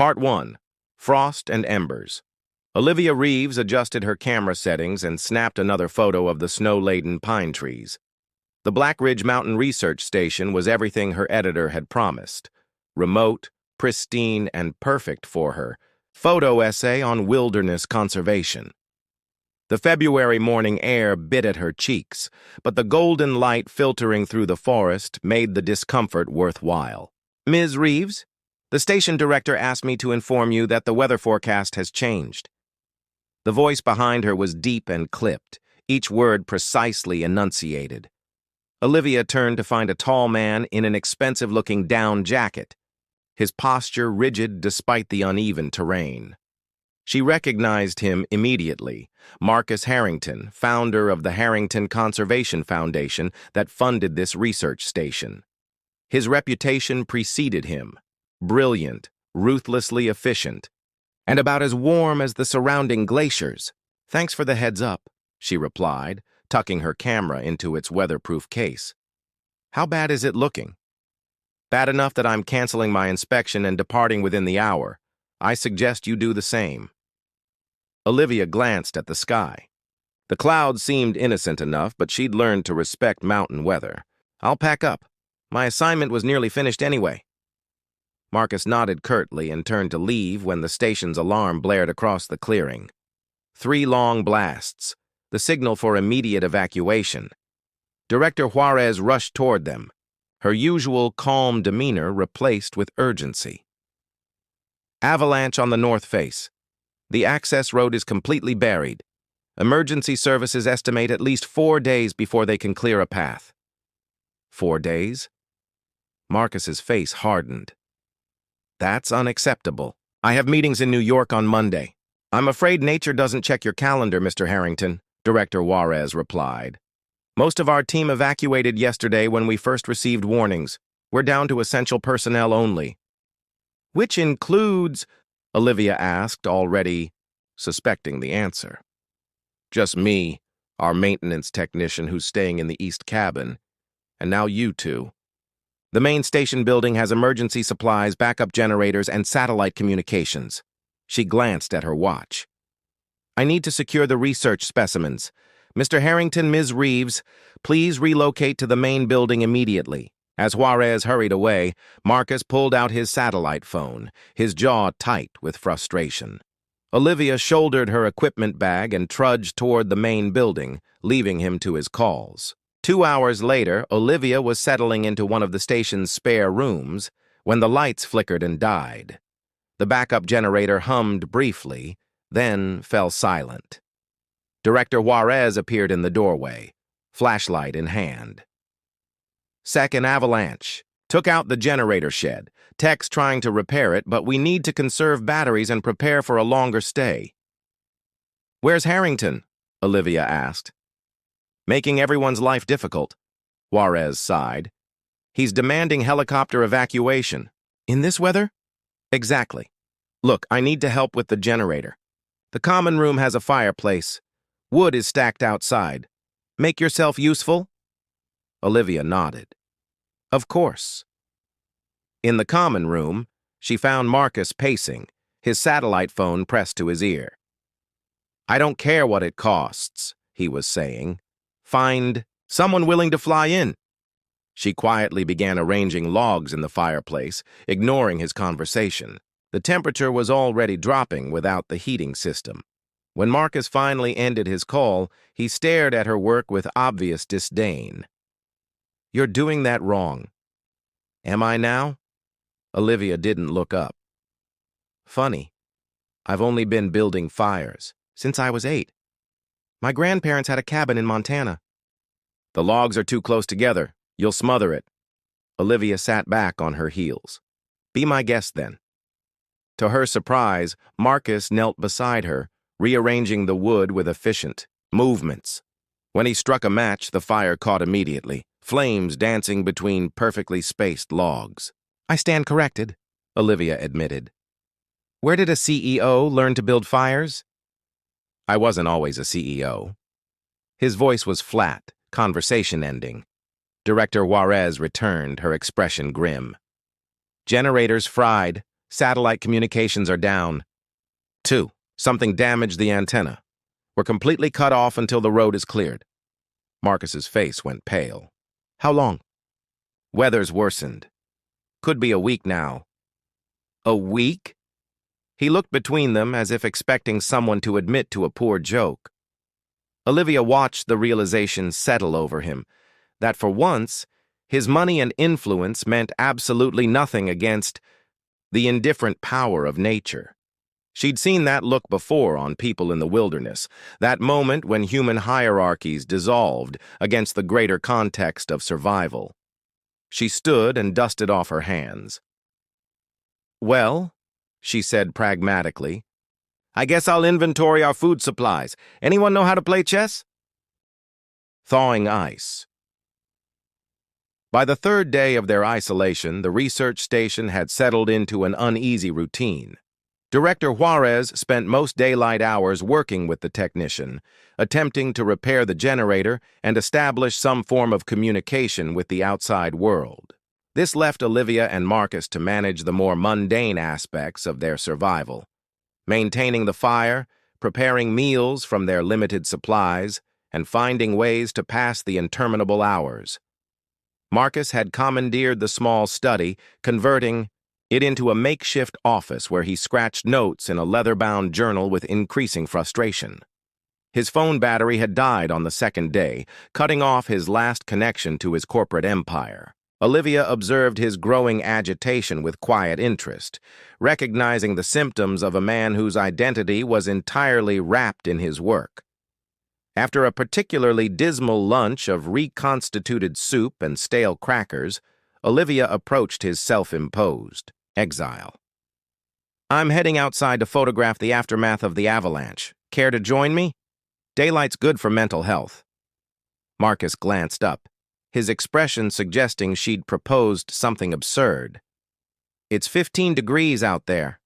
Part 1. Frost and Embers. Olivia Reeves adjusted her camera settings and snapped another photo of the snow-laden pine trees. The Black Ridge Mountain Research Station was everything her editor had promised. Remote, pristine, and perfect for her photo essay on wilderness conservation. The February morning air bit at her cheeks, but the golden light filtering through the forest made the discomfort worthwhile. "Ms. Reeves, the station director asked me to inform you that the weather forecast has changed." The voice behind her was deep and clipped, each word precisely enunciated. Olivia turned to find a tall man in an expensive-looking down jacket, his posture rigid despite the uneven terrain. She recognized him immediately, Marcus Harrington, founder of the Harrington Conservation Foundation that funded this research station. His reputation preceded him, brilliant, ruthlessly efficient, and about as warm as the surrounding glaciers. "Thanks for the heads up," she replied, tucking her camera into its weatherproof case. "How bad is it looking?" "Bad enough that I'm canceling my inspection and departing within the hour. I suggest you do the same." Olivia glanced at the sky. The clouds seemed innocent enough, but she'd learned to respect mountain weather. "I'll pack up. My assignment was nearly finished anyway." Marcus nodded curtly and turned to leave when the station's alarm blared across the clearing. 3 long blasts, the signal for immediate evacuation. Director Juarez rushed toward them, her usual calm demeanor replaced with urgency. "Avalanche on the north face. The access road is completely buried. Emergency services estimate at least 4 days before they can clear a path." 4 days? Marcus's face hardened. "That's unacceptable. I have meetings in New York on Monday." "I'm afraid nature doesn't check your calendar, Mr. Harrington," Director Juarez replied. "Most of our team evacuated yesterday when we first received warnings. We're down to essential personnel only." "Which includes," Olivia asked, already suspecting the answer. "Just me, our maintenance technician who's staying in the east cabin, and now you two. The main station building has emergency supplies, backup generators, and satellite communications." She glanced at her watch. "I need to secure the research specimens. Mr. Harrington, Ms. Reeves, please relocate to the main building immediately." As Juarez hurried away, Marcus pulled out his satellite phone, his jaw tight with frustration. Olivia shouldered her equipment bag and trudged toward the main building, leaving him to his calls. 2 hours later, Olivia was settling into one of the station's spare rooms when the lights flickered and died. The backup generator hummed briefly, then fell silent. Director Juarez appeared in the doorway, flashlight in hand. "Second avalanche. Took out the generator shed. Tech's trying to repair it, but we need to conserve batteries and prepare for a longer stay." "Where's Harrington?" Olivia asked. "Making everyone's life difficult," Juarez sighed. "He's demanding helicopter evacuation." "In this weather?" "Exactly. Look, I need to help with the generator. The common room has a fireplace. Wood is stacked outside. Make yourself useful?" Olivia nodded. "Of course." In the common room, she found Marcus pacing, his satellite phone pressed to his ear. "I don't care what it costs," he was saying. "Find someone willing to fly in." She quietly began arranging logs in the fireplace, ignoring his conversation. The temperature was already dropping without the heating system. When Marcus finally ended his call, he stared at her work with obvious disdain. "You're doing that wrong." "Am I now?" Olivia didn't look up. "Funny. I've only been building fires since I was 8. My grandparents had a cabin in Montana." "The logs are too close together. You'll smother it." Olivia sat back on her heels. "Be my guest, then." To her surprise, Marcus knelt beside her, rearranging the wood with efficient movements. When he struck a match, the fire caught immediately, flames dancing between perfectly spaced logs. "I stand corrected," Olivia admitted. "Where did a CEO learn to build fires?" "I wasn't always a CEO." His voice was flat, conversation ending. Director Juarez returned, her expression grim. "Generators fried. Satellite communications are down. 2. Something damaged the antenna. We're completely cut off until the road is cleared. Marcus's face went pale. How long? Weather's worsened. Could be a week now. A week? He looked between them as if expecting someone to admit to a poor joke. Olivia watched the realization settle over him, that for once, his money and influence meant absolutely nothing against the indifferent power of nature. She'd seen that look before on people in the wilderness, that moment when human hierarchies dissolved against the greater context of survival. She stood and dusted off her hands. Well, she said pragmatically, I guess I'll inventory our food supplies. Anyone know how to play chess? Thawing ice. By the third day of their isolation, the research station had settled into an uneasy routine. Director Juarez spent most daylight hours working with the technician, attempting to repair the generator and establish some form of communication with the outside world. This left Olivia and Marcus to manage the more mundane aspects of their survival, maintaining the fire, preparing meals from their limited supplies, and finding ways to pass the interminable hours. Marcus had commandeered the small study, converting it into a makeshift office where he scratched notes in a leather-bound journal with increasing frustration. His phone battery had died on the second day, cutting off his last connection to his corporate empire. Olivia observed his growing agitation with quiet interest, recognizing the symptoms of a man whose identity was entirely wrapped in his work. After a particularly dismal lunch of reconstituted soup and stale crackers, Olivia approached his self-imposed exile. I'm heading outside to photograph the aftermath of the avalanche. Care to join me? Daylight's good for mental health. Marcus glanced up, his expression suggesting she'd proposed something absurd. It's 15 degrees out there.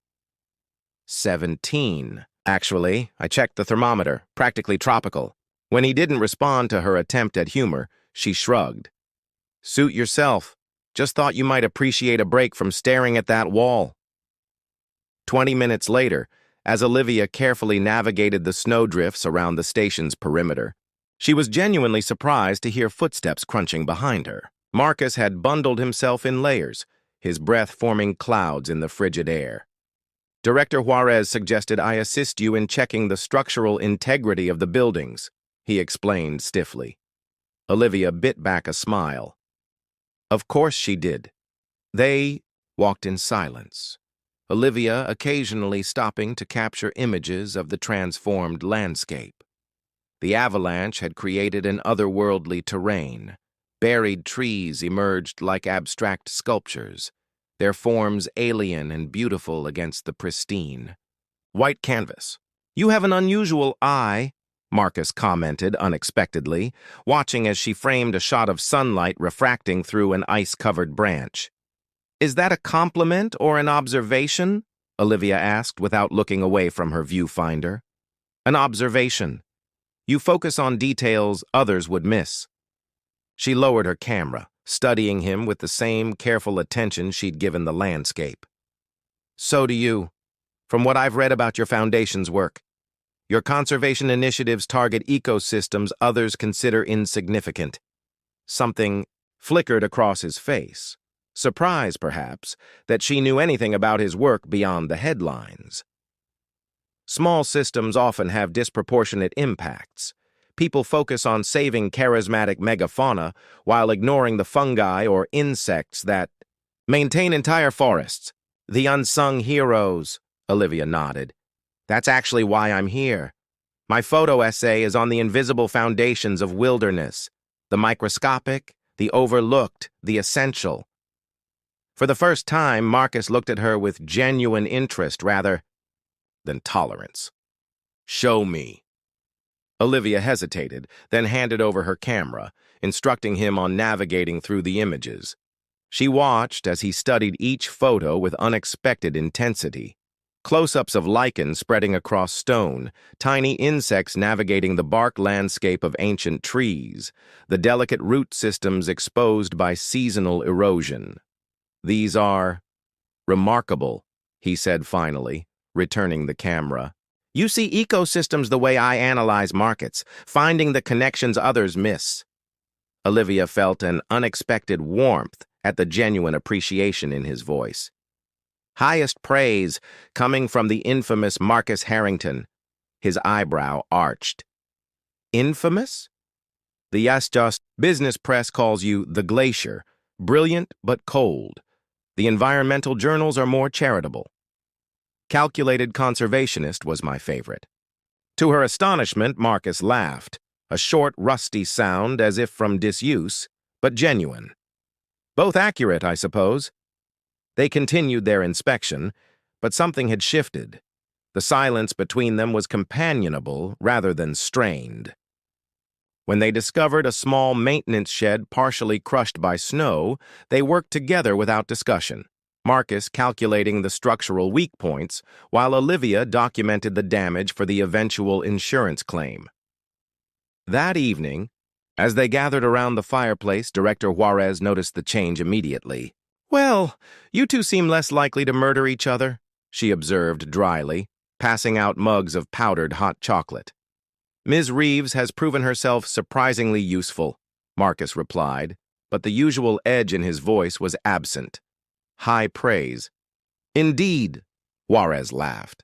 17. Actually, I checked the thermometer, practically tropical. When he didn't respond to her attempt at humor, she shrugged. Suit yourself. Just thought you might appreciate a break from staring at that wall. 20 minutes later, as Olivia carefully navigated the snowdrifts around the station's perimeter, she was genuinely surprised to hear footsteps crunching behind her. Marcus had bundled himself in layers, his breath forming clouds in the frigid air. Director Juarez suggested I assist you in checking the structural integrity of the buildings, he explained stiffly. Olivia bit back a smile. Of course she did. They walked in silence, Olivia occasionally stopping to capture images of the transformed landscape. The avalanche had created an otherworldly terrain. Buried trees emerged like abstract sculptures, their forms alien and beautiful against the pristine white canvas. You have an unusual eye, Marcus commented unexpectedly, watching as she framed a shot of sunlight refracting through an ice-covered branch. Is that a compliment or an observation? Olivia asked without looking away from her viewfinder. An observation. You focus on details others would miss. She lowered her camera, studying him with the same careful attention she'd given the landscape. So do you. From what I've read about your foundation's work, your conservation initiatives target ecosystems others consider insignificant. Something flickered across his face. Surprise, perhaps, that she knew anything about his work beyond the headlines. Small systems often have disproportionate impacts. People focus on saving charismatic megafauna while ignoring the fungi or insects that maintain entire forests. The unsung heroes, Olivia nodded. That's actually why I'm here. My photo essay is on the invisible foundations of wilderness, the microscopic, the overlooked, the essential. For the first time, Marcus looked at her with genuine interest rather than tolerance. Show me. Olivia hesitated, then handed over her camera, instructing him on navigating through the images. She watched as he studied each photo with unexpected intensity. Close-ups of lichen spreading across stone, tiny insects navigating the bark landscape of ancient trees, the delicate root systems exposed by seasonal erosion. These are remarkable, he said finally, returning the camera. You see ecosystems the way I analyze markets, finding the connections others miss. Olivia felt an unexpected warmth at the genuine appreciation in his voice. Highest praise coming from the infamous Marcus Harrington. His eyebrow arched. Infamous? The Just business press calls you the glacier, brilliant but cold. The environmental journals are more charitable. Calculated conservationist was my favorite. To her astonishment, Marcus laughed, a short, rusty sound as if from disuse, but genuine. Both accurate, I suppose. They continued their inspection, but something had shifted. The silence between them was companionable rather than strained. When they discovered a small maintenance shed partially crushed by snow, they worked together without discussion, Marcus calculating the structural weak points, while Olivia documented the damage for the eventual insurance claim. That evening, as they gathered around the fireplace, Director Juarez noticed the change immediately. "Well, you two seem less likely to murder each other," she observed dryly, passing out mugs of powdered hot chocolate. "Ms. Reeves has proven herself surprisingly useful," Marcus replied, but the usual edge in his voice was absent. High praise. "Indeed," Juarez laughed.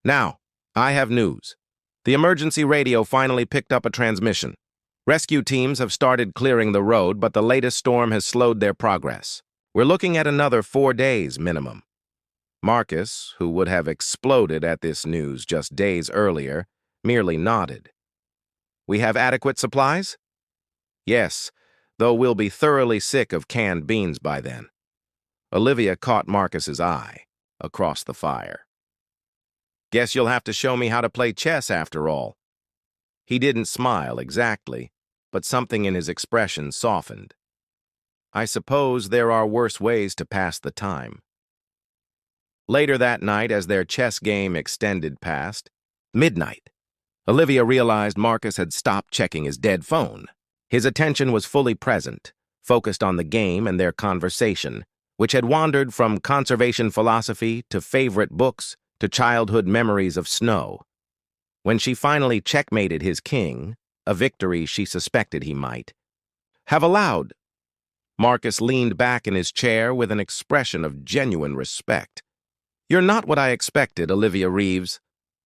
"Now, I have news. The emergency radio finally picked up a transmission. Rescue teams have started clearing the road, but the latest storm has slowed their progress. We're looking at another 4 days minimum." Marcus, who would have exploded at this news just days earlier, merely nodded. "We have adequate supplies?" "Yes, though we'll be thoroughly sick of canned beans by then." Olivia caught Marcus's eye, across the fire. "Guess you'll have to show me how to play chess after all." He didn't smile exactly, but something in his expression softened. "I suppose there are worse ways to pass the time." Later that night, as their chess game extended past midnight, Olivia realized Marcus had stopped checking his dead phone. His attention was fully present, focused on the game and their conversation, which had wandered from conservation philosophy to favorite books to childhood memories of snow. When she finally checkmated his king, a victory she suspected he might have allowed, Marcus leaned back in his chair with an expression of genuine respect. "You're not what I expected, Olivia Reeves."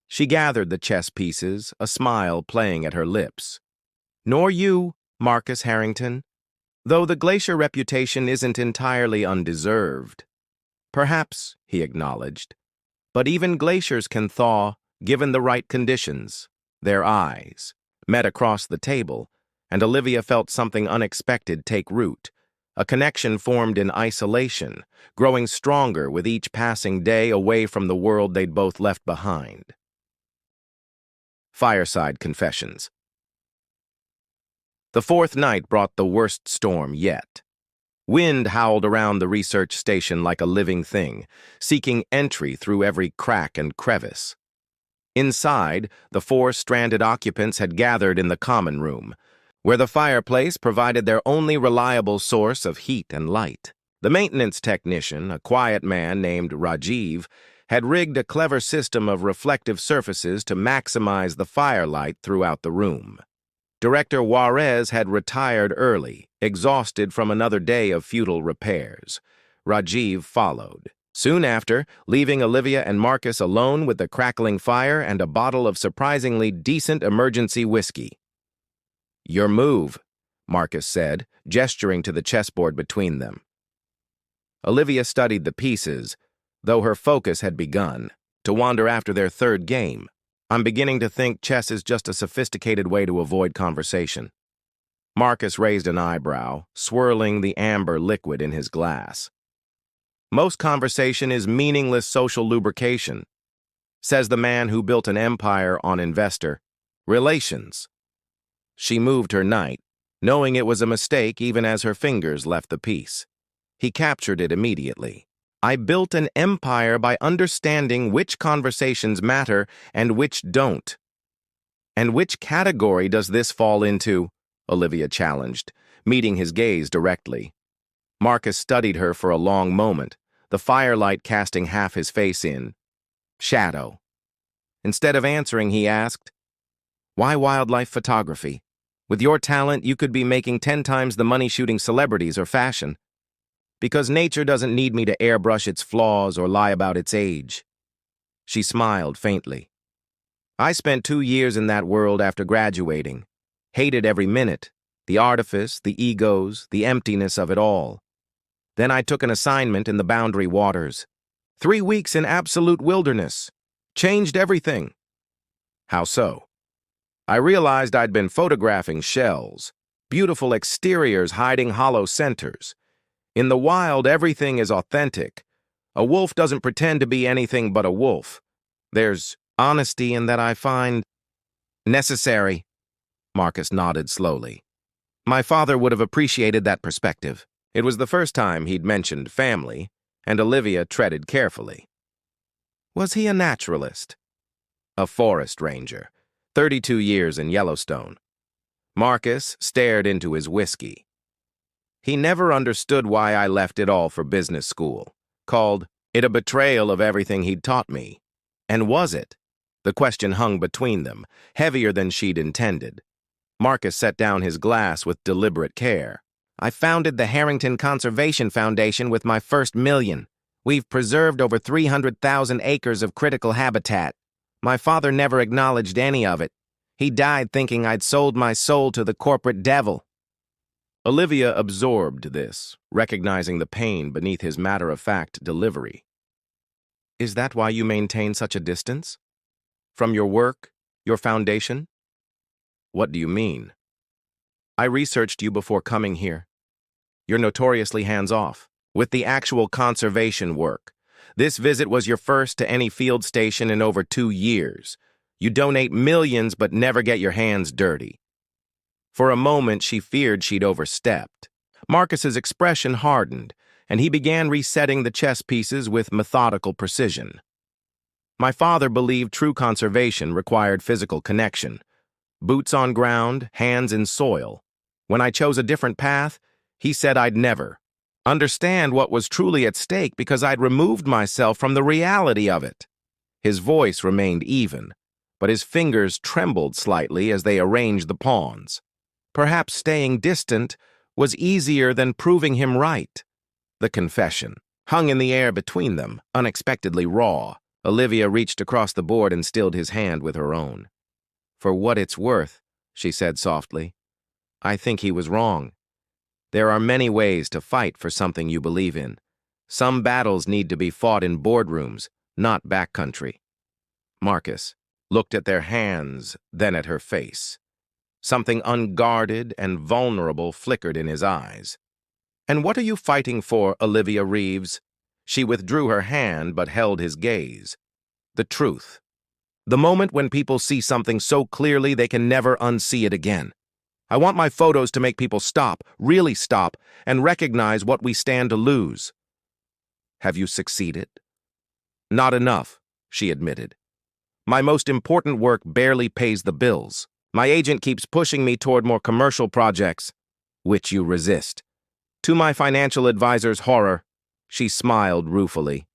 She gathered the chess pieces, a smile playing at her lips. "Nor you, Marcus Harrington, though the glacier reputation isn't entirely undeserved." "Perhaps," he acknowledged, "but even glaciers can thaw, given the right conditions." Their eyes met across the table, and Olivia felt something unexpected take root. A connection formed in isolation, growing stronger with each passing day away from the world they'd both left behind. Fireside Confessions. The fourth night brought the worst storm yet. Wind howled around the research station like a living thing, seeking entry through every crack and crevice. Inside, the 4 stranded occupants had gathered in the common room, where the fireplace provided their only reliable source of heat and light. The maintenance technician, a quiet man named Rajiv, had rigged a clever system of reflective surfaces to maximize the firelight throughout the room. Director Juarez had retired early, exhausted from another day of futile repairs. Rajiv followed. Soon after, leaving Olivia and Marcus alone with the crackling fire and a bottle of surprisingly decent emergency whiskey. "Your move," Marcus said, gesturing to the chessboard between them. Olivia studied the pieces, though her focus had begun to wander after their third game. "I'm beginning to think chess is just a sophisticated way to avoid conversation." Marcus raised an eyebrow, swirling the amber liquid in his glass. "Most conversation is meaningless social lubrication," says the man who built an empire on investor relations. She moved her knight, knowing it was a mistake even as her fingers left the piece. He captured it immediately. "I built an empire by understanding which conversations matter and which don't." "And which category does this fall into?" Olivia challenged, meeting his gaze directly. Marcus studied her for a long moment, the firelight casting half his face in shadow. Instead of answering, he asked, "Why wildlife photography? With your talent, you could be making 10 times the money shooting celebrities or fashion. Because nature doesn't need me to airbrush its flaws or lie about its age." She smiled faintly. "I spent 2 years in that world after graduating. Hated every minute, the artifice, the egos, the emptiness of it all. Then I took an assignment in the Boundary Waters. 3 weeks in absolute wilderness. Changed everything." "How so?" "I realized I'd been photographing shells, beautiful exteriors hiding hollow centers. In the wild, everything is authentic. A wolf doesn't pretend to be anything but a wolf. There's honesty in that I find necessary." Marcus nodded slowly. My father would have appreciated that perspective. It was the first time he'd mentioned family, and Olivia treaded carefully. "Was he a naturalist?" "A forest ranger, 32 years in Yellowstone." Marcus stared into his whiskey. "He never understood why I left it all for business school. Called it a betrayal of everything he'd taught me. And was it?" The question hung between them, heavier than she'd intended. Marcus set down his glass with deliberate care. "I founded the Harrington Conservation Foundation with my first million. We've preserved over 300,000 acres of critical habitat. My father never acknowledged any of it. He died thinking I'd sold my soul to the corporate devil." Olivia absorbed this, recognizing the pain beneath his matter-of-fact delivery. "Is that why you maintain such a distance? From your work, your foundation?" "What do you mean?" "I researched you before coming here. You're notoriously hands-off with the actual conservation work. This visit was your first to any field station in over 2 years. You donate millions but never get your hands dirty." For a moment, she feared she'd overstepped. Marcus's expression hardened, and he began resetting the chess pieces with methodical precision. "My father believed true conservation required physical connection. Boots on ground, hands in soil. When I chose a different path, he said I'd never understand what was truly at stake because I'd removed myself from the reality of it." His voice remained even, but his fingers trembled slightly as they arranged the pawns. Perhaps staying distant was easier than proving him right. The confession hung in the air between them, unexpectedly raw. Olivia reached across the board and stilled his hand with her own. "For what it's worth," she said softly, "I think he was wrong. There are many ways to fight for something you believe in. Some battles need to be fought in boardrooms, not backcountry." Marcus looked at their hands, then at her face. Something unguarded and vulnerable flickered in his eyes. "And what are you fighting for, Olivia Reeves?" She withdrew her hand but held his gaze. "The truth. The moment when people see something so clearly they can never unsee it again. I want my photos to make people stop, really stop, and recognize what we stand to lose." "Have you succeeded?" "Not enough," she admitted. "My most important work barely pays the bills. My agent keeps pushing me toward more commercial projects, which you resist. To my financial advisor's horror," she smiled ruefully,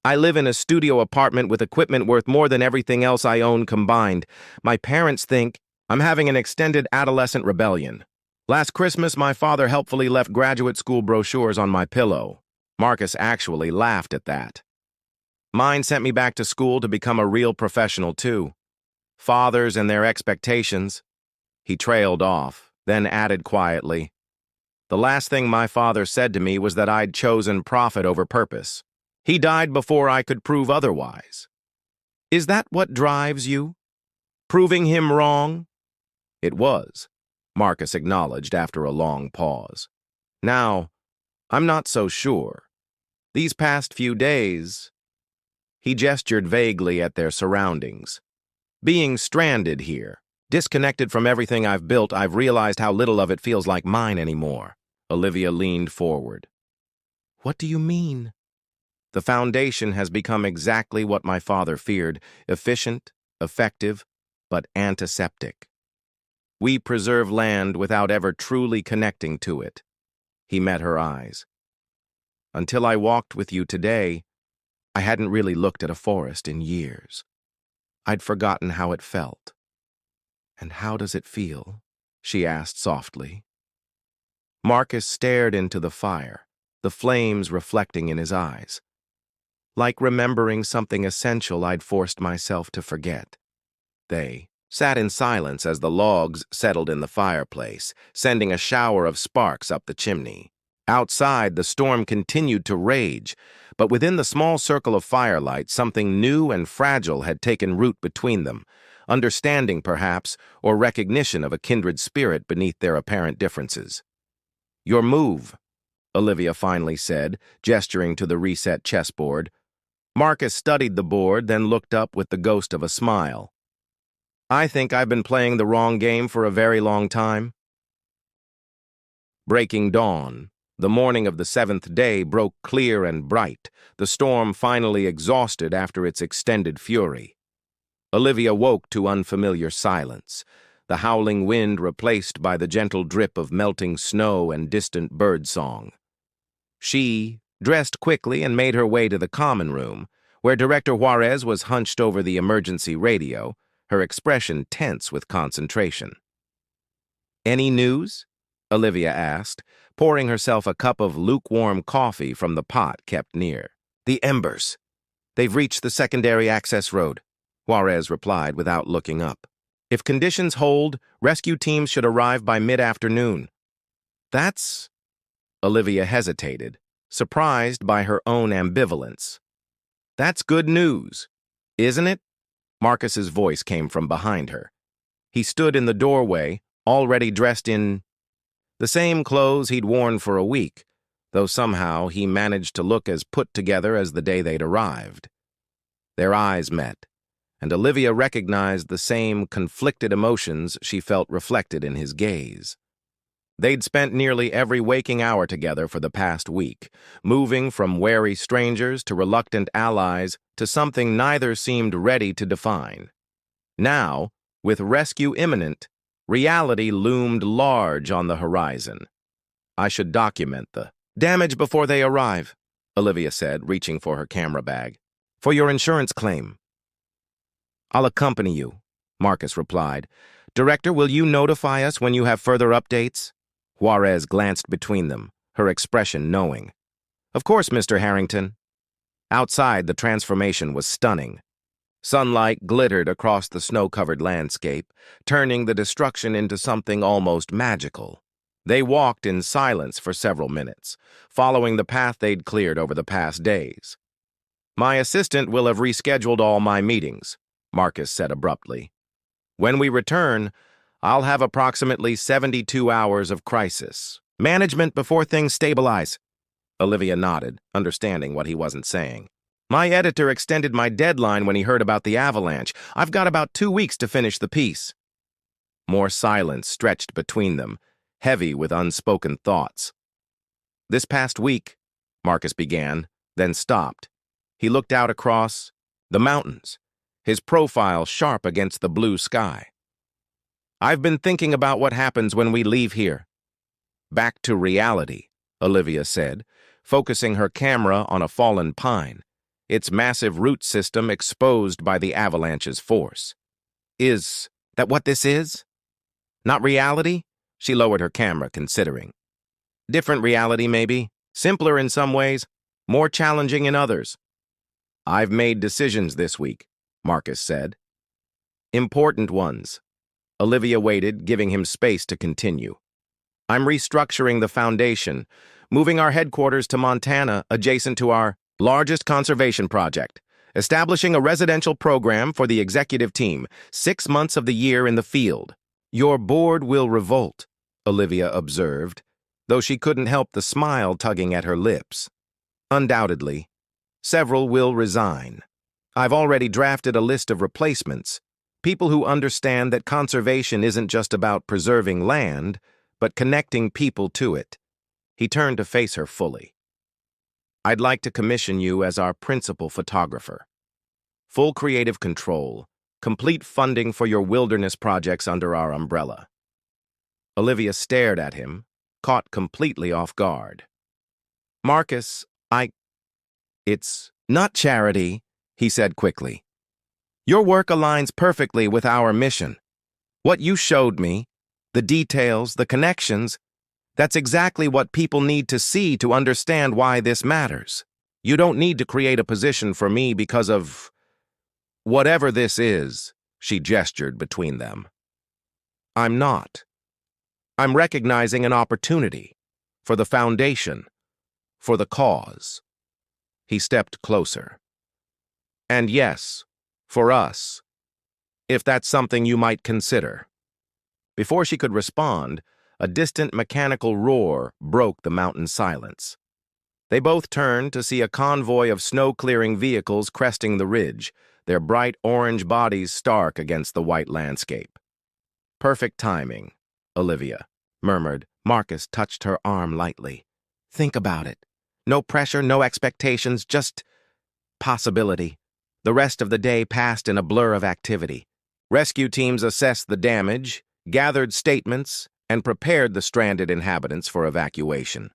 "I live in a studio apartment with equipment worth more than everything else I own combined. My parents think I'm having an extended adolescent rebellion. Last Christmas, my father helpfully left graduate school brochures on my pillow." Marcus actually laughed at that. "Mine sent me back to school to become a real professional, too. Fathers and their expectations." He trailed off, then added quietly, "The last thing my father said to me was that I'd chosen profit over purpose. He died before I could prove otherwise." "Is that what drives you? Proving him wrong?" "It was," Marcus acknowledged after a long pause. "Now, I'm not so sure. These past few days—" He gestured vaguely at their surroundings. "Being stranded here, disconnected from everything I've built, I've realized how little of it feels like mine anymore." Olivia leaned forward. "What do you mean?" "The foundation has become exactly what my father feared, efficient, effective, but antiseptic. We preserve land without ever truly connecting to it." He met her eyes. Until I walked with you today, I hadn't really looked at a forest in years. I'd forgotten how it felt. And how does it feel? She asked softly. Marcus stared into the fire, the flames reflecting in his eyes. Like remembering something essential I'd forced myself to forget. They sat in silence as the logs settled in the fireplace, sending a shower of sparks up the chimney. Outside, the storm continued to rage, but within the small circle of firelight, something new and fragile had taken root between them, understanding, perhaps, or recognition of a kindred spirit beneath their apparent differences. "Your move," Olivia finally said, gesturing to the reset chessboard. Marcus studied the board, then looked up with the ghost of a smile. "I think I've been playing the wrong game for a very long time." Breaking dawn. The morning of the 7th day broke clear and bright, the storm finally exhausted after its extended fury. Olivia woke to unfamiliar silence, the howling wind replaced by the gentle drip of melting snow and distant birdsong. She dressed quickly and made her way to the common room, where Director Juarez was hunched over the emergency radio, her expression tense with concentration. "Any news?" Olivia asked, pouring herself a cup of lukewarm coffee from the pot kept near. "The embers. They've reached the secondary access road," Juarez replied without looking up. "If conditions hold, rescue teams should arrive by mid-afternoon." "That's—" Olivia hesitated, surprised by her own ambivalence. "That's good news, isn't it?" Marcus's voice came from behind her. He stood in the doorway, already dressed in the same clothes he'd worn for a week, though somehow he managed to look as put together as the day they'd arrived. Their eyes met, and Olivia recognized the same conflicted emotions she felt reflected in his gaze. They'd spent nearly every waking hour together for the past week, moving from wary strangers to reluctant allies to something neither seemed ready to define. Now, with rescue imminent, reality loomed large on the horizon. "I should document the damage before they arrive," Olivia said, reaching for her camera bag. "For your insurance claim." "I'll accompany you," Marcus replied. "Director, will you notify us when you have further updates?" Juarez glanced between them, her expression knowing. "Of course, Mr. Harrington." Outside, the transformation was stunning. Sunlight glittered across the snow-covered landscape, turning the destruction into something almost magical. They walked in silence for several minutes, following the path they'd cleared over the past days. "My assistant will have rescheduled all my meetings," Marcus said abruptly. "When we return, I'll have approximately 72 hours of crisis management before things stabilize." Olivia nodded, understanding what he wasn't saying. "My editor extended my deadline when he heard about the avalanche. I've got about 2 weeks to finish the piece." More silence stretched between them, heavy with unspoken thoughts. "This past week," Marcus began, then stopped. He looked out across the mountains, his profile sharp against the blue sky. "I've been thinking about what happens when we leave here." "Back to reality," Olivia said, focusing her camera on a fallen pine, its massive root system exposed by the avalanche's force. "Is that what this is? Not reality?" She lowered her camera, considering. "Different reality, maybe. Simpler in some ways, more challenging in others." "I've made decisions this week," Marcus said. "Important ones." Olivia waited, giving him space to continue. "I'm restructuring the foundation, moving our headquarters to Montana, adjacent to our largest conservation project, establishing a residential program for the executive team, 6 months of the year in the field." "Your board will revolt," Olivia observed, though she couldn't help the smile tugging at her lips. "Undoubtedly. Several will resign. I've already drafted a list of replacements, people who understand that conservation isn't just about preserving land, but connecting people to it." He turned to face her fully. "I'd like to commission you as our principal photographer. Full creative control, complete funding for your wilderness projects under our umbrella." Olivia stared at him, caught completely off guard. "Marcus, I... It's not charity, he said quickly. Your work aligns perfectly with our mission. What you showed me, the details, the connections, that's exactly what people need to see to understand why this matters. You don't need to create a position for me because of whatever this is, she gestured between them. I'm not. I'm recognizing an opportunity for the foundation, for the cause. He stepped closer. And yes, for us, if that's something you might consider. Before she could respond, a distant mechanical roar broke the mountain silence. They both turned to see a convoy of snow-clearing vehicles cresting the ridge, their bright orange bodies stark against the white landscape. Perfect timing, Olivia murmured. Marcus touched her arm lightly. Think about it. No pressure, no expectations, just possibility. The rest of the day passed in a blur of activity. Rescue teams assessed the damage, gathered statements, and prepared the stranded inhabitants for evacuation.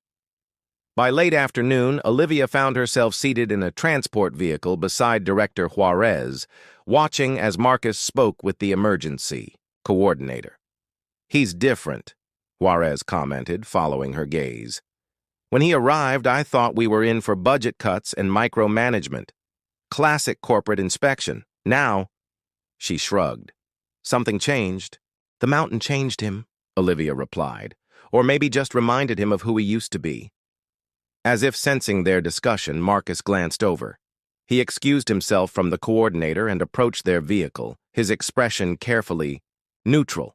By late afternoon, Olivia found herself seated in a transport vehicle beside Director Juarez, watching as Marcus spoke with the emergency coordinator. He's different, Juarez commented, following her gaze. When he arrived, I thought we were in for budget cuts and micromanagement. Classic corporate inspection. Now, she shrugged. Something changed. The mountain changed him, Olivia replied, or maybe just reminded him of who he used to be. As if sensing their discussion, Marcus glanced over. He excused himself from the coordinator and approached their vehicle, his expression carefully neutral.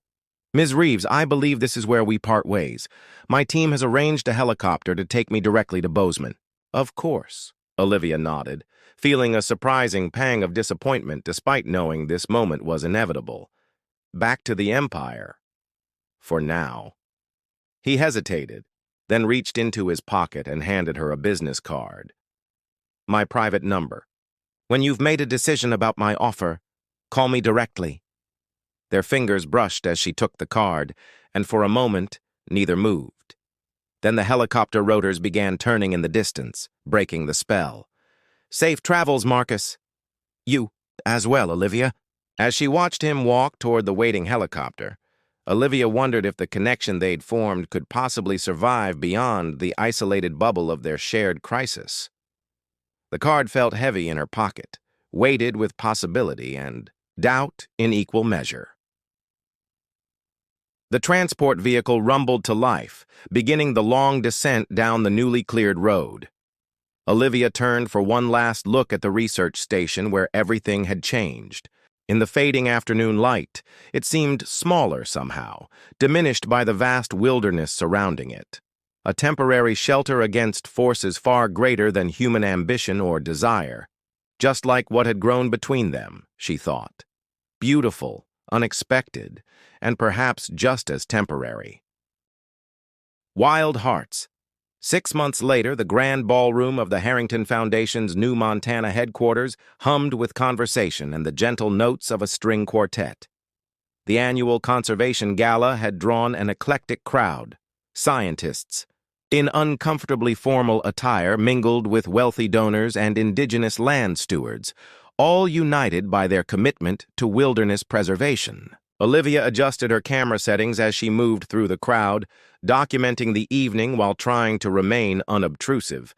Ms. Reeves, I believe this is where we part ways. My team has arranged a helicopter to take me directly to Bozeman. Of course, Olivia nodded, feeling a surprising pang of disappointment despite knowing this moment was inevitable. Back to the Empire. For now. He hesitated, then reached into his pocket and handed her a business card. My private number. When you've made a decision about my offer, call me directly. Their fingers brushed as she took the card, and for a moment, neither moved. Then the helicopter rotors began turning in the distance, breaking the spell. Safe travels, Marcus. You as well, Olivia. As she watched him walk toward the waiting helicopter, Olivia wondered if the connection they'd formed could possibly survive beyond the isolated bubble of their shared crisis. The card felt heavy in her pocket, weighted with possibility and doubt in equal measure. The transport vehicle rumbled to life, beginning the long descent down the newly cleared road. Olivia turned for one last look at the research station where everything had changed. In the fading afternoon light, it seemed smaller somehow, diminished by the vast wilderness surrounding it. A temporary shelter against forces far greater than human ambition or desire. Just like what had grown between them, she thought. Beautiful, unexpected, and perhaps just as temporary. Wild Hearts. 6 months later, the grand ballroom of the Harrington Foundation's new Montana headquarters hummed with conversation and the gentle notes of a string quartet. The annual conservation gala had drawn an eclectic crowd. Scientists, in uncomfortably formal attire, mingled with wealthy donors and indigenous land stewards, all united by their commitment to wilderness preservation. Olivia adjusted her camera settings as she moved through the crowd, documenting the evening while trying to remain unobtrusive.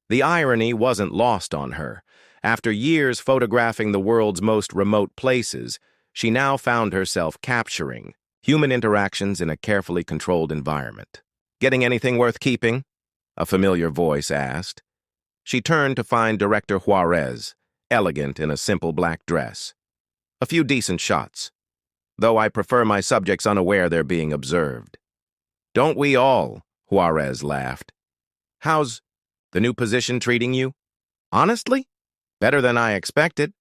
The irony wasn't lost on her. After years photographing the world's most remote places, she now found herself capturing human interactions in a carefully controlled environment. Getting anything worth keeping? A familiar voice asked. She turned to find Director Juarez, elegant in a simple black dress. A few decent shots, though I prefer my subjects unaware they're being observed. Don't we all? Juarez laughed. How's the new position treating you? Honestly? Better than I expected.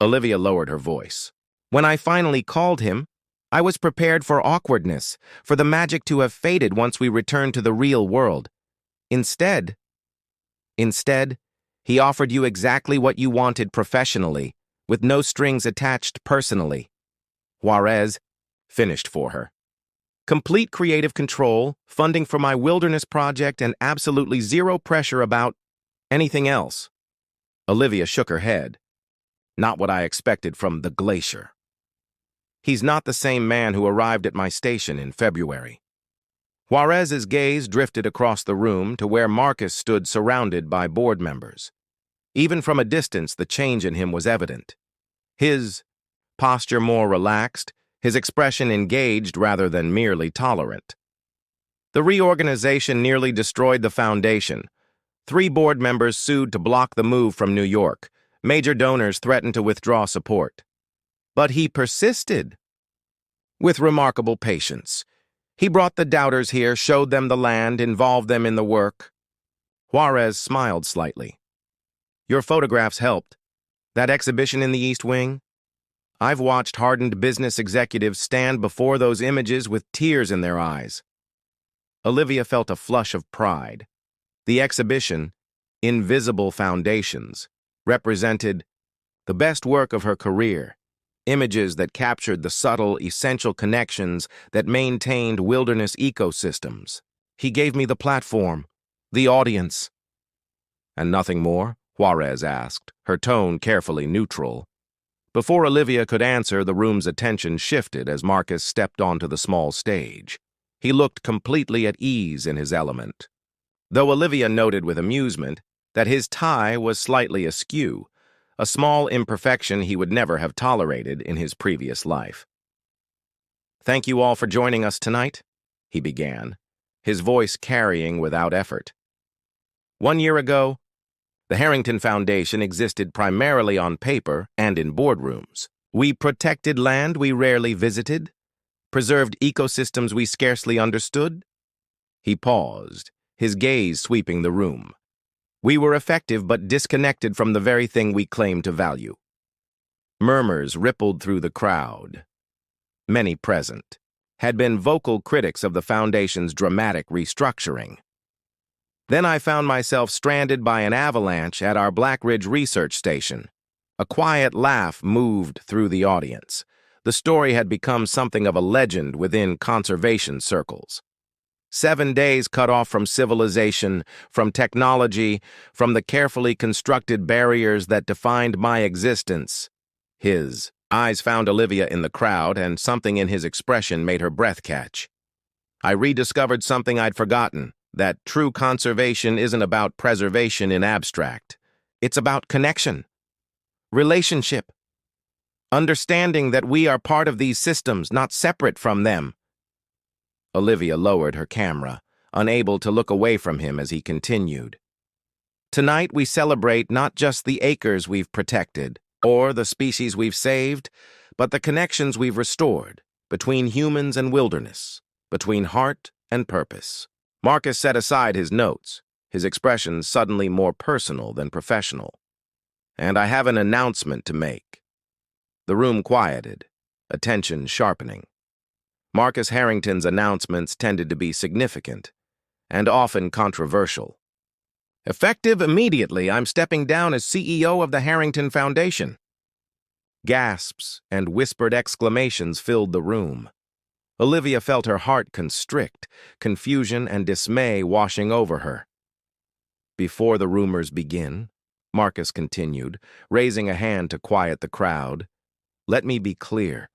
Olivia lowered her voice. When I finally called him, I was prepared for awkwardness, for the magic to have faded once we returned to the real world. Instead, he offered you exactly what you wanted professionally, with no strings attached personally. Juarez finished for her. Complete creative control, funding for my wilderness project, and absolutely zero pressure about Anything else? Olivia shook her head. Not what I expected from the glacier. He's not the same man who arrived at my station in February. Juarez's gaze drifted across the room to where Marcus stood surrounded by board members. Even from a distance, the change in him was evident. His posture more relaxed, his expression engaged rather than merely tolerant. The reorganization nearly destroyed the foundation. 3 board members sued to block the move from New York. Major donors threatened to withdraw support. But he persisted. With remarkable patience, he brought the doubters here, showed them the land, involved them in the work. Juarez smiled slightly. Your photographs helped. That exhibition in the East Wing? I've watched hardened business executives stand before those images with tears in their eyes. Olivia felt a flush of pride. The exhibition, Invisible Foundations, represented the best work of her career. Images that captured the subtle, essential connections that maintained wilderness ecosystems. He gave me the platform, the audience. And nothing more? Juarez asked, her tone carefully neutral. Before Olivia could answer, the room's attention shifted as Marcus stepped onto the small stage. He looked completely at ease in his element, though Olivia noted with amusement that his tie was slightly askew, a small imperfection he would never have tolerated in his previous life. Thank you all for joining us tonight, he began, his voice carrying without effort. 1 year ago, the Harrington Foundation existed primarily on paper and in boardrooms. We protected land we rarely visited, preserved ecosystems we scarcely understood. He paused, his gaze sweeping the room. We were effective but disconnected from the very thing we claimed to value. Murmurs rippled through the crowd. Many present had been vocal critics of the Foundation's dramatic restructuring. Then I found myself stranded by an avalanche at our Black Ridge research station. A quiet laugh moved through the audience. The story had become something of a legend within conservation circles. 7 days cut off from civilization, from technology, from the carefully constructed barriers that defined my existence. His eyes found Olivia in the crowd, and something in his expression made her breath catch. I rediscovered something I'd forgotten, that true conservation isn't about preservation in abstract. It's about connection, relationship, understanding that we are part of these systems, not separate from them. Olivia lowered her camera, unable to look away from him as he continued. Tonight we celebrate not just the acres we've protected, or the species we've saved, but the connections we've restored, between humans and wilderness, between heart and purpose. Marcus set aside his notes, his expression suddenly more personal than professional. And I have an announcement to make. The room quieted, attention sharpening. Marcus Harrington's announcements tended to be significant and often controversial. Effective immediately, I'm stepping down as CEO of the Harrington Foundation. Gasps and whispered exclamations filled the room. Olivia felt her heart constrict, confusion and dismay washing over her. Before the rumors begin, Marcus continued, raising a hand to quiet the crowd, let me be clear.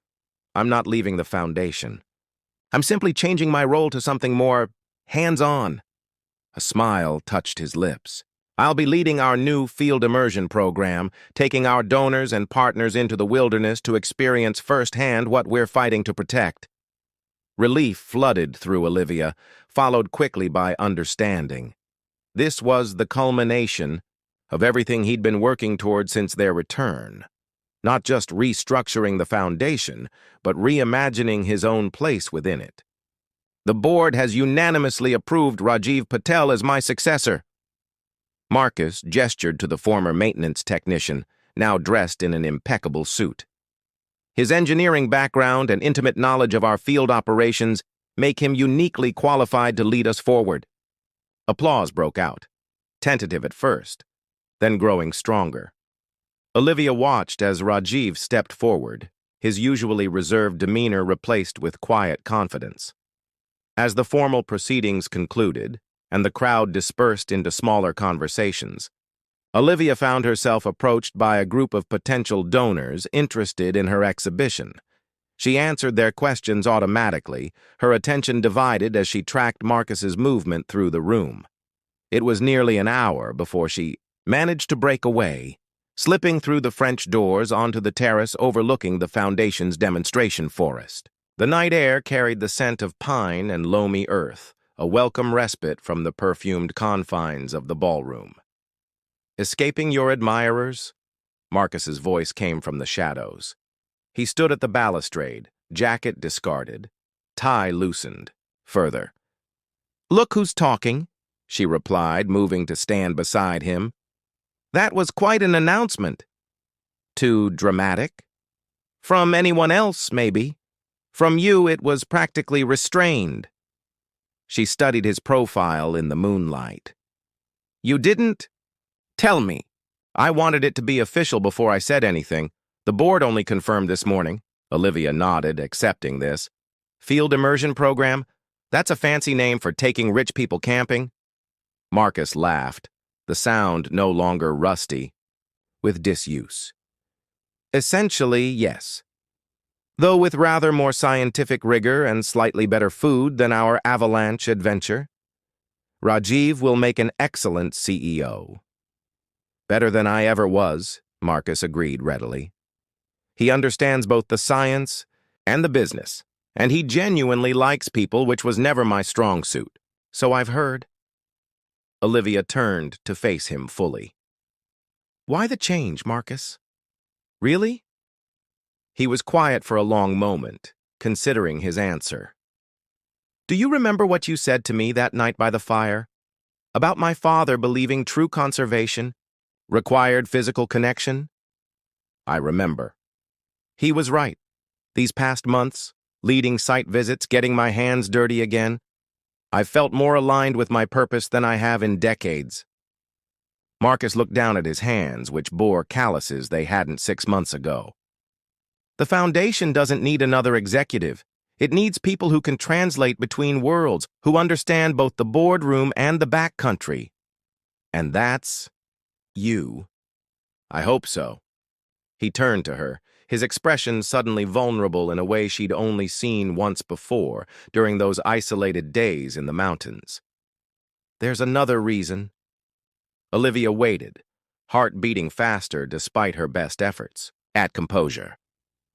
I'm not leaving the foundation. I'm simply changing my role to something more hands-on. A smile touched his lips. I'll be leading our new field immersion program, taking our donors and partners into the wilderness to experience firsthand what we're fighting to protect. Relief flooded through Olivia, followed quickly by understanding. This was the culmination of everything he'd been working toward since their return. Not just restructuring the foundation, but reimagining his own place within it. The board has unanimously approved Rajiv Patel as my successor. Marcus gestured to the former maintenance technician, now dressed in an impeccable suit. His engineering background and intimate knowledge of our field operations make him uniquely qualified to lead us forward. Applause broke out, tentative at first, then growing stronger. Olivia watched as Rajiv stepped forward, his usually reserved demeanor replaced with quiet confidence. As the formal proceedings concluded, and the crowd dispersed into smaller conversations, Olivia found herself approached by a group of potential donors interested in her exhibition. She answered their questions automatically, her attention divided as she tracked Marcus's movement through the room. It was nearly an hour before she managed to break away, slipping through the French doors onto the terrace overlooking the Foundation's demonstration forest. The night air carried the scent of pine and loamy earth, a welcome respite from the perfumed confines of the ballroom. "Escaping your admirers?" Marcus's voice came from the shadows. He stood at the balustrade, jacket discarded, tie loosened. Further. "Look who's talking," she replied, moving to stand beside him. "That was quite an announcement." "Too dramatic?" "From anyone else, maybe. From you, it was practically restrained." She studied his profile in the moonlight. "You didn't? Tell me." "I wanted it to be official before I said anything. The board only confirmed this morning." Olivia nodded, accepting this. "Field immersion program? That's a fancy name for taking rich people camping." Marcus laughed, the sound no longer rusty, with disuse. "Essentially, yes. Though with rather more scientific rigor and slightly better food than our avalanche adventure. Rajiv will make an excellent CEO." "Better than I ever was," Marcus agreed readily. "He understands both the science and the business, and he genuinely likes people, which was never my strong suit. So I've heard." Olivia turned to face him fully. "Why the change, Marcus? Really?" He was quiet for a long moment, considering his answer. "Do you remember what you said to me that night by the fire? About my father believing true conservation required physical connection?" "I remember." He was right. These past months, leading site visits, getting my hands dirty again, I've felt more aligned with my purpose than I have in decades. Marcus looked down at his hands, which bore calluses they hadn't 6 months ago. "The Foundation doesn't need another executive. It needs people who can translate between worlds, who understand both the boardroom and the backcountry. And that's you." "I hope so." He turned to her, his expression suddenly vulnerable in a way she'd only seen once before, during those isolated days in the mountains. "There's another reason." Olivia waited, heart beating faster despite her best efforts at composure.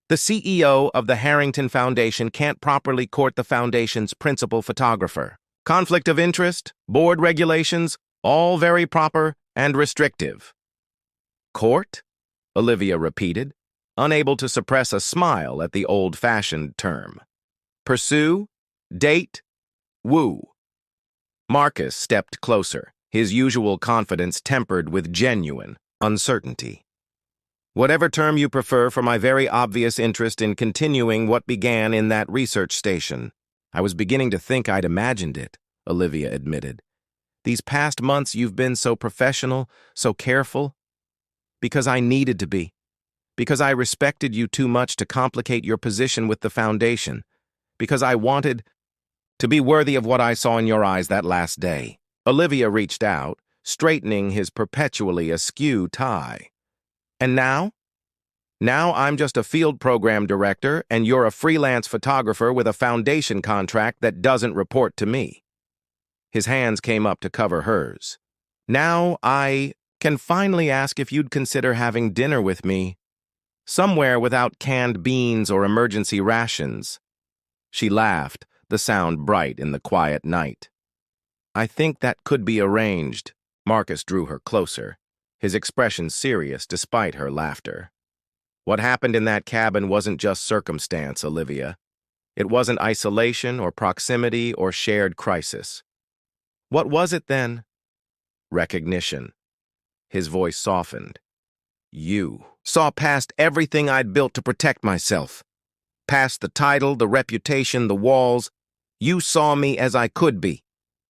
"The CEO of the Harrington Foundation can't properly court the Foundation's principal photographer. Conflict of interest, board regulations, all very proper and restrictive." "Court?" Olivia repeated, unable to suppress a smile at the old-fashioned term. "Pursue? Date? Woo?" Marcus stepped closer, his usual confidence tempered with genuine uncertainty. "Whatever term you prefer for my very obvious interest in continuing what began in that research station. I was beginning to think I'd imagined it," Olivia admitted. "These past months you've been so professional, so careful. Because I needed to be. Because I respected you too much to complicate your position with the Foundation. Because I wanted to be worthy of what I saw in your eyes that last day." Olivia reached out, straightening his perpetually askew tie. "And now? Now I'm just a field program director and you're a freelance photographer with a Foundation contract that doesn't report to me." His hands came up to cover hers. "Now I can finally ask if you'd consider having dinner with me. Somewhere without canned beans or emergency rations." She laughed, the sound bright in the quiet night. "I think that could be arranged." Marcus drew her closer, his expression serious despite her laughter. "What happened in that cabin wasn't just circumstance, Olivia. It wasn't isolation or proximity or shared crisis. What was it then?" "Recognition." His voice softened. "You saw past everything I'd built to protect myself. Past the title, the reputation, the walls. You saw me as I could be,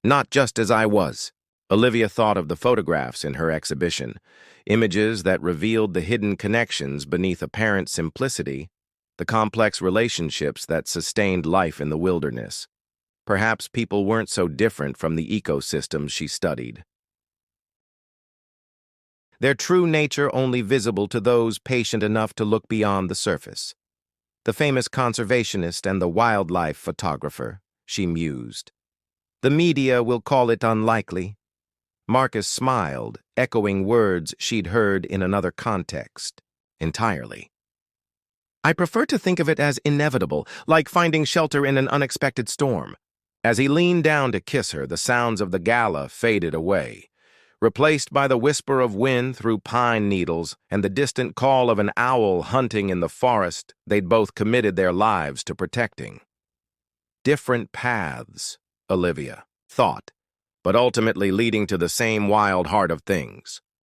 not just as I was." Olivia thought of the photographs in her exhibition, images that revealed the hidden connections beneath apparent simplicity, the complex relationships that sustained life in the wilderness. Perhaps people weren't so different from the ecosystems she studied. their true nature only visible to those patient enough to look beyond the surface. The famous conservationist and the wildlife photographer, she mused. The media will call it unlikely. Marcus smiled, echoing words she'd heard in another context. Entirely. I prefer to think of it as inevitable, like finding shelter in an unexpected storm. As he leaned down to kiss her, the sounds of the gala faded away, replaced by the whisper of wind through pine needles and the distant call of an owl hunting in the forest they'd both committed their lives to protecting. Different paths, Olivia thought, but ultimately leading to the same wild heart of things.